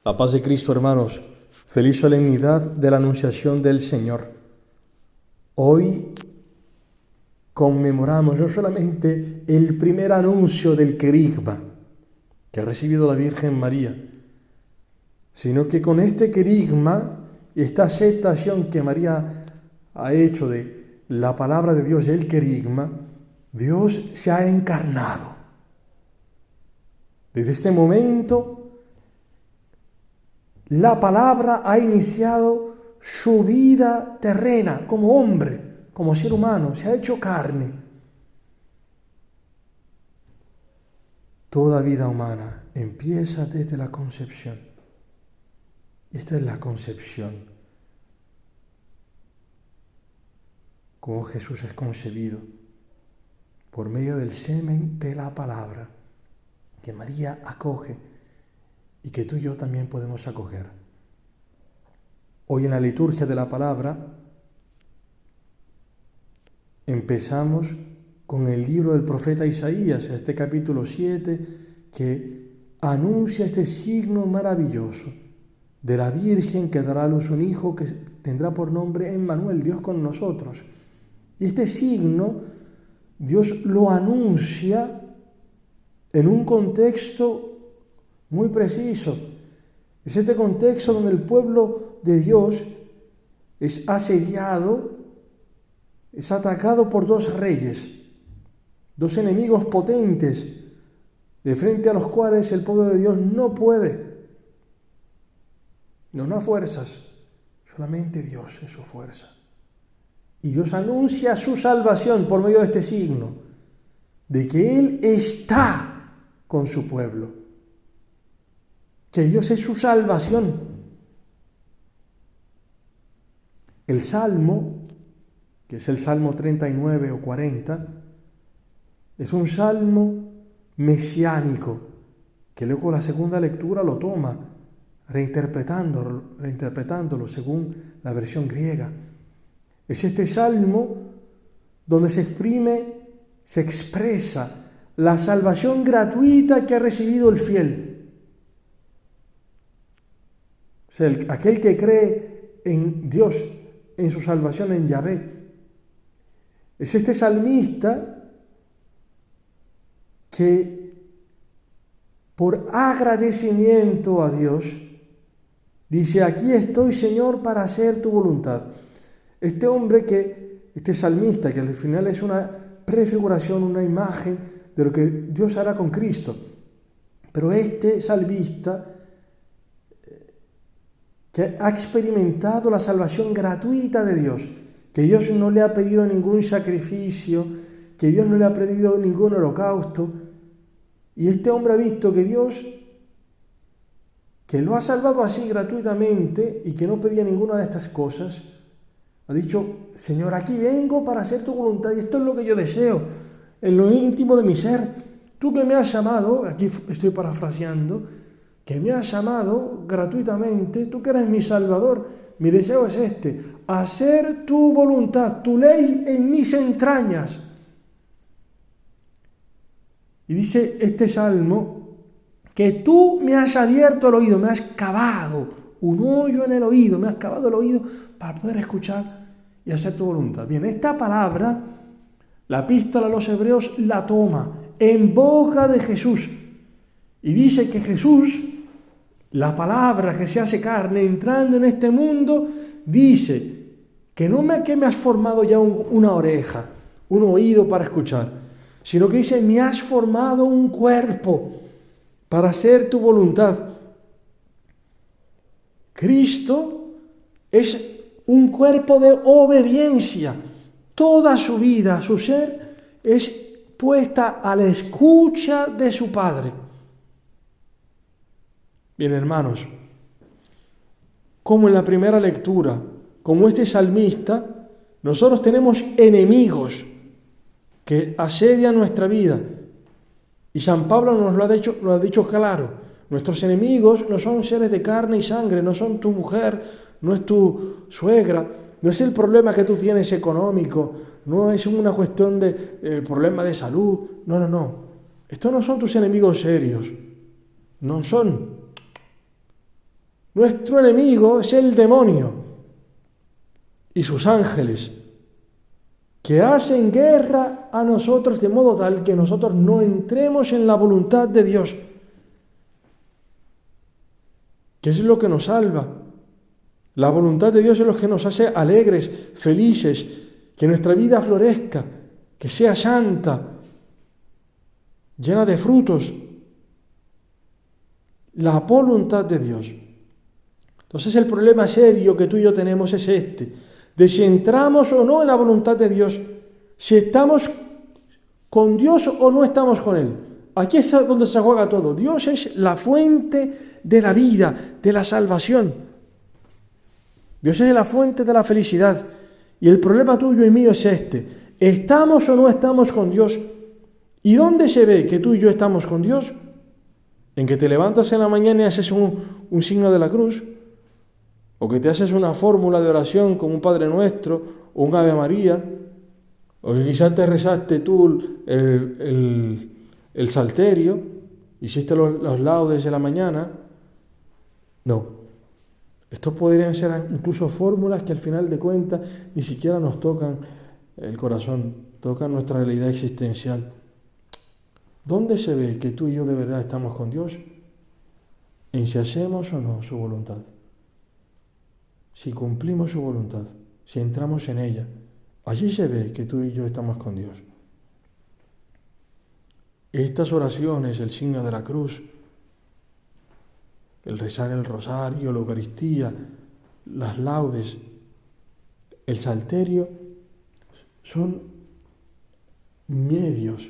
La paz de Cristo, hermanos. Feliz solemnidad de la Anunciación del Señor. Hoy conmemoramos no solamente el primer anuncio del querigma que ha recibido la Virgen María, sino que con este querigma, esta aceptación que María ha hecho de la palabra de Dios y el querigma, Dios se ha encarnado. Desde este momento, la palabra ha iniciado su vida terrena como hombre, como ser humano, se ha hecho carne. Toda vida humana empieza desde la concepción. Esta es la concepción. Como Jesús es concebido por medio del semen de la palabra que María acoge y que tú y yo también podemos acoger. Hoy en la liturgia de la palabra empezamos con el libro del profeta Isaías, este capítulo 7, que anuncia este signo maravilloso de la Virgen que dará a luz un hijo que tendrá por nombre Emmanuel, Dios con nosotros. Y este signo Dios lo anuncia en un contexto muy preciso. Es este contexto donde el pueblo de Dios es asediado, es atacado por dos reyes, dos enemigos potentes, de frente a los cuales el pueblo de Dios no puede. No fuerzas, solamente Dios es su fuerza. Y Dios anuncia su salvación por medio de este signo, de que Él está con su pueblo, que Dios es su salvación. El Salmo, que es el Salmo 39 o 40, es un salmo mesiánico, que luego la segunda lectura lo toma, reinterpretándolo según la versión griega. Es este salmo donde se expresa la salvación gratuita que ha recibido el fiel. O sea, aquel que cree en Dios, en su salvación, en Yahvé. Es este salmista que, por agradecimiento a Dios, dice: aquí estoy, Señor, para hacer tu voluntad. Este salmista, que al final es una prefiguración, una imagen de lo que Dios hará con Cristo. Pero este salmista, que ha experimentado la salvación gratuita de Dios, que Dios no le ha pedido ningún sacrificio, que Dios no le ha pedido ningún holocausto, y este hombre ha visto que Dios, que lo ha salvado así gratuitamente y que no pedía ninguna de estas cosas, ha dicho: Señor, aquí vengo para hacer tu voluntad y esto es lo que yo deseo, en lo íntimo de mi ser. Tú que me has llamado, aquí estoy parafraseando, que me has llamado gratuitamente, tú que eres mi Salvador, mi deseo es este: hacer tu voluntad, tu ley en mis entrañas. Y dice este salmo que tú me has abierto el oído, me has cavado un hoyo en el oído, me has cavado el oído para poder escuchar y hacer tu voluntad. Bien, esta palabra, la epístola a los Hebreos la toma en boca de Jesús y dice que Jesús, la palabra que se hace carne, entrando en este mundo, dice que no que me has formado ya una oreja, un oído para escuchar, sino que dice: me has formado un cuerpo para hacer tu voluntad. Cristo es un cuerpo de obediencia. Toda su vida, su ser, es puesta a la escucha de su Padre. Bien, hermanos, como en la primera lectura, como este salmista, nosotros tenemos enemigos que asedian nuestra vida. Y San Pablo nos lo ha dicho claro: nuestros enemigos no son seres de carne y sangre, no son tu mujer, no es tu suegra, no es el problema que tú tienes económico, no es una cuestión de problema de salud, no. Estos no son tus enemigos serios, no son. Nuestro enemigo es el demonio y sus ángeles, que hacen guerra a nosotros de modo tal que nosotros no entremos en la voluntad de Dios, que es lo que nos salva. La voluntad de Dios es lo que nos hace alegres, felices, que nuestra vida florezca, que sea santa, llena de frutos. La voluntad de Dios. Entonces el problema serio que tú y yo tenemos es de si entramos o no en la voluntad de Dios, si estamos con Dios o no estamos con Él. Aquí es donde se juega todo. Dios es la fuente de la vida, de la salvación. Dios es la fuente de la felicidad. Y el problema tuyo y mío es ¿estamos o no estamos con Dios? ¿Y dónde se ve que tú y yo estamos con Dios? ¿En que te levantas en la mañana y haces un signo de la cruz? ¿O que te haces una fórmula de oración como un Padre Nuestro o un Ave María? ¿O que quizás te rezaste tú el salterio, hiciste los laudes de la mañana? No. Estos podrían ser incluso fórmulas que al final de cuentas ni siquiera nos tocan el corazón, tocan nuestra realidad existencial. ¿Dónde se ve que tú y yo de verdad estamos con Dios? En si hacemos o no su voluntad. Si cumplimos su voluntad, si entramos en ella, allí se ve que tú y yo estamos con Dios. Estas oraciones, el signo de la cruz, el rezar el rosario, la Eucaristía, las laudes, el salterio, son medios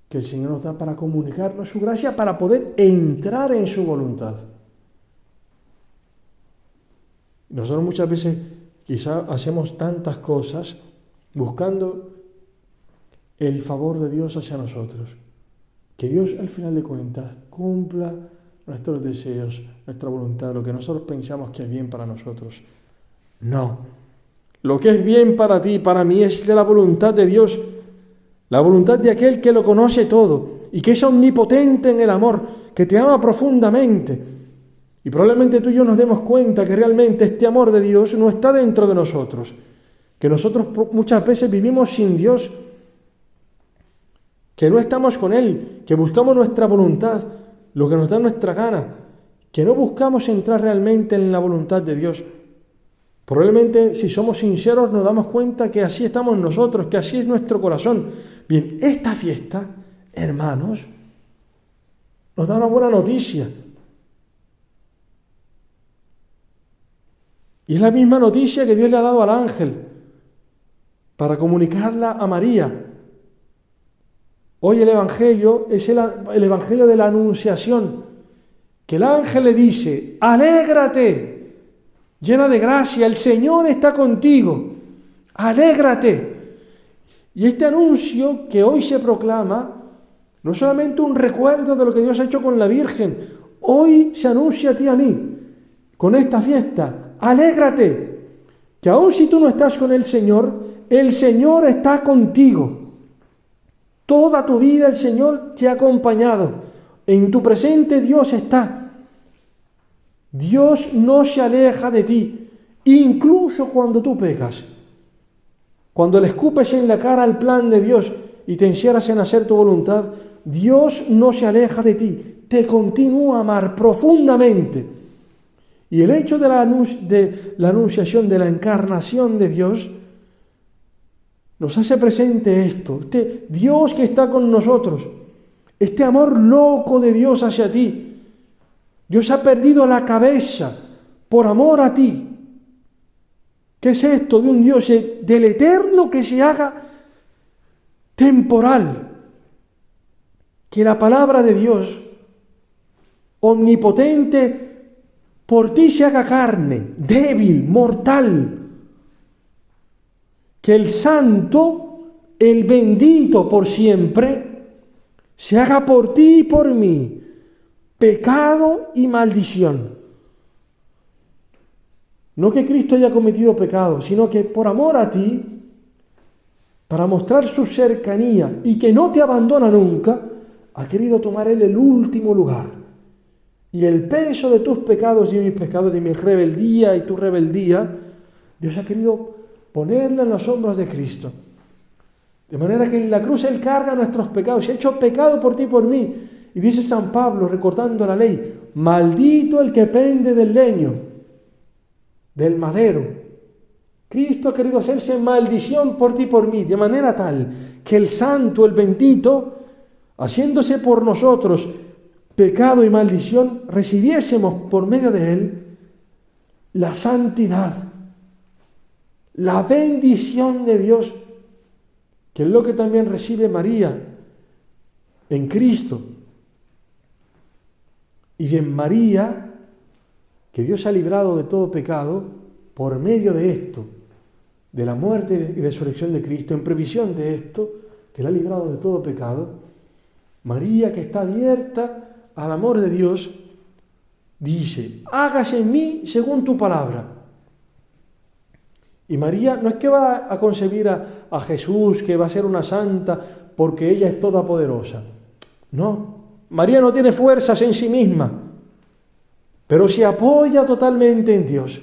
que el Señor nos da para comunicarnos su gracia, para poder entrar en su voluntad. Nosotros muchas veces quizás hacemos tantas cosas buscando el favor de Dios hacia nosotros. Que Dios al final de cuentas cumpla nuestros deseos, nuestra voluntad, lo que nosotros pensamos que es bien para nosotros. No. Lo que es bien para ti y para mí es de la voluntad de Dios, la voluntad de aquel que lo conoce todo y que es omnipotente en el amor, que te ama profundamente. Y probablemente tú y yo nos demos cuenta que realmente este amor de Dios no está dentro de nosotros, que nosotros muchas veces vivimos sin Dios, que no estamos con Él, que buscamos nuestra voluntad, lo que nos da nuestra gana, que no buscamos entrar realmente en la voluntad de Dios. Probablemente, si somos sinceros, nos damos cuenta que así estamos nosotros, que así es nuestro corazón. Bien, esta fiesta, hermanos, nos da una buena noticia. Y es la misma noticia que Dios le ha dado al ángel para comunicarla a María. Hoy el Evangelio es el Evangelio de la Anunciación, que el ángel le dice: alégrate, llena de gracia, el Señor está contigo, alégrate. Y este anuncio que hoy se proclama no es solamente un recuerdo de lo que Dios ha hecho con la Virgen, hoy se anuncia a ti y a mí, con esta fiesta: alégrate, que aun si tú no estás con el Señor está contigo. Toda tu vida el Señor te ha acompañado. En tu presente Dios está. Dios no se aleja de ti, incluso cuando tú pecas. Cuando le escupes en la cara el plan de Dios y te encierras en hacer tu voluntad, Dios no se aleja de ti, te continúa a amar profundamente. Y el hecho de la anunciación, de la encarnación de Dios, nos hace presente esto, este Dios que está con nosotros, este amor loco de Dios hacia ti. Dios ha perdido la cabeza por amor a ti. ¿Qué es esto de un Dios del eterno que se haga temporal? Que la palabra de Dios, omnipotente, por ti se haga carne, débil, mortal. Que el santo, el bendito por siempre, se haga por ti y por mí pecado y maldición. No que Cristo haya cometido pecado, sino que por amor a ti, para mostrar su cercanía y que no te abandona nunca, ha querido tomar Él el último lugar. Y el peso de tus pecados y mis pecados, de mi rebeldía y tu rebeldía, Dios ha querido ponerla en los hombros de Cristo. De manera que en la cruz Él carga nuestros pecados. Se ha hecho pecado por ti y por mí. Y dice San Pablo, recordando la ley, maldito el que pende del leño, del madero. Cristo ha querido hacerse maldición por ti y por mí, de manera tal que el santo, el bendito, haciéndose por nosotros pecado y maldición, recibiésemos por medio de Él la santidad, la bendición de Dios, que es lo que también recibe María en Cristo. Y bien, María, que Dios ha librado de todo pecado, por medio de esto, de la muerte y resurrección de Cristo, en previsión de esto, que la ha librado de todo pecado, María, que está abierta al amor de Dios, dice, hágase en mí según tu palabra. Y María no es que va a concebir a Jesús, que va a ser una santa, porque ella es todopoderosa. No, María no tiene fuerzas en sí misma, pero se apoya totalmente en Dios.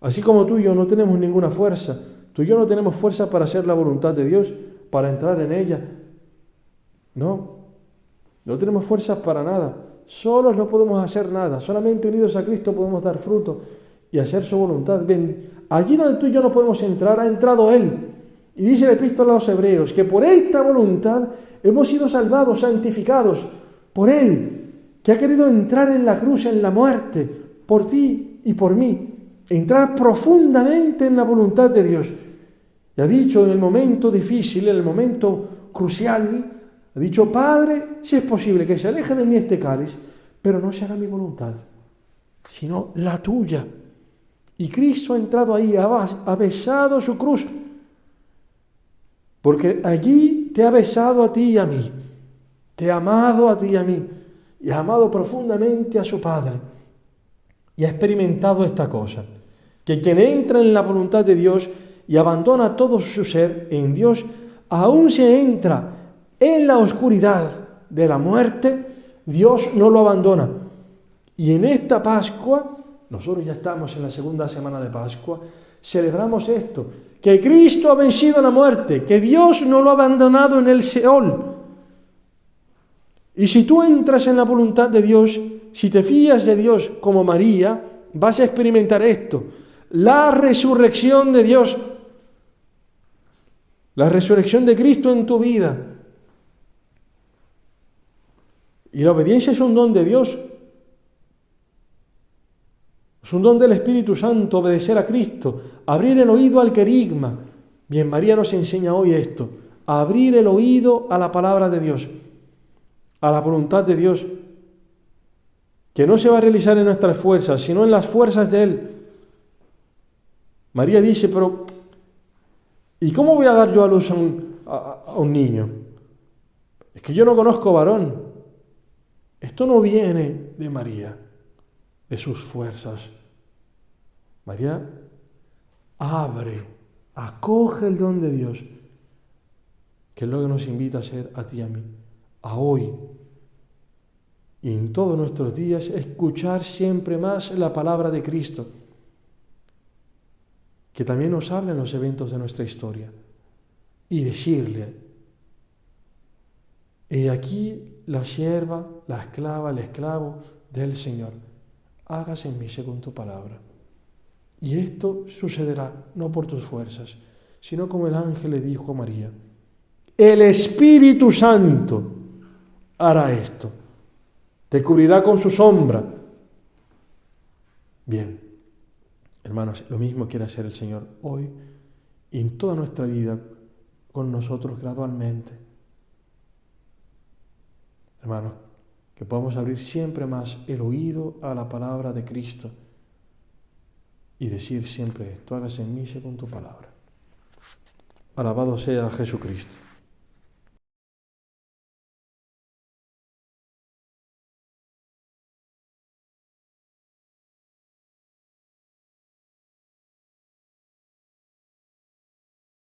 Así como tú y yo no tenemos ninguna fuerza, tú y yo no tenemos fuerza para hacer la voluntad de Dios, para entrar en ella. No tenemos fuerzas para nada. Solos no podemos hacer nada. Solamente unidos a Cristo podemos dar fruto y hacer su voluntad. Ven, allí donde tú y yo no podemos entrar, ha entrado Él. Y dice la Epístola a los Hebreos que por esta voluntad hemos sido salvados, santificados por Él, que ha querido entrar en la cruz, en la muerte, por ti y por mí. Entrar profundamente en la voluntad de Dios. Y ha dicho en el momento difícil, en el momento crucial, ha dicho, Padre, si es posible que se aleje de mí este cáliz, pero no se haga mi voluntad, sino la tuya. Y Cristo ha entrado ahí, ha besado su cruz, porque allí te ha besado a ti y a mí, te ha amado a ti y a mí, y ha amado profundamente a su Padre, y ha experimentado esta cosa, que quien entra en la voluntad de Dios y abandona todo su ser en Dios, aún se entra en la oscuridad de la muerte, Dios no lo abandona. Y en esta Pascua, nosotros ya estamos en la segunda semana de Pascua, celebramos esto, que Cristo ha vencido la muerte, que Dios no lo ha abandonado en el Seol. Y si tú entras en la voluntad de Dios, si te fías de Dios como María, vas a experimentar esto, la resurrección de Dios, la resurrección de Cristo en tu vida. Y la obediencia es un don de Dios. Es un don del Espíritu Santo, obedecer a Cristo, abrir el oído al querigma. Bien, María nos enseña hoy esto, abrir el oído a la palabra de Dios, a la voluntad de Dios, que no se va a realizar en nuestras fuerzas, sino en las fuerzas de Él. María dice, pero ¿y cómo voy a dar yo a luz a un niño? Es que yo no conozco varón. Esto no viene de María, de sus fuerzas. María abre, acoge el don de Dios, que es lo que nos invita a hacer a ti y a mí, a hoy y en todos nuestros días, escuchar siempre más la palabra de Cristo, que también nos habla en los eventos de nuestra historia, y decirle, he aquí la sierva, la esclava, el esclavo del Señor, hágase en mí según tu palabra. Y esto sucederá no por tus fuerzas, sino como el ángel le dijo a María, el Espíritu Santo hará esto, te cubrirá con su sombra. Bien, hermanos, lo mismo quiere hacer el Señor hoy y en toda nuestra vida con nosotros gradualmente. Hermanos, que podamos abrir siempre más el oído a la palabra de Cristo y decir siempre esto, hágase en mí según tu palabra. Alabado sea Jesucristo.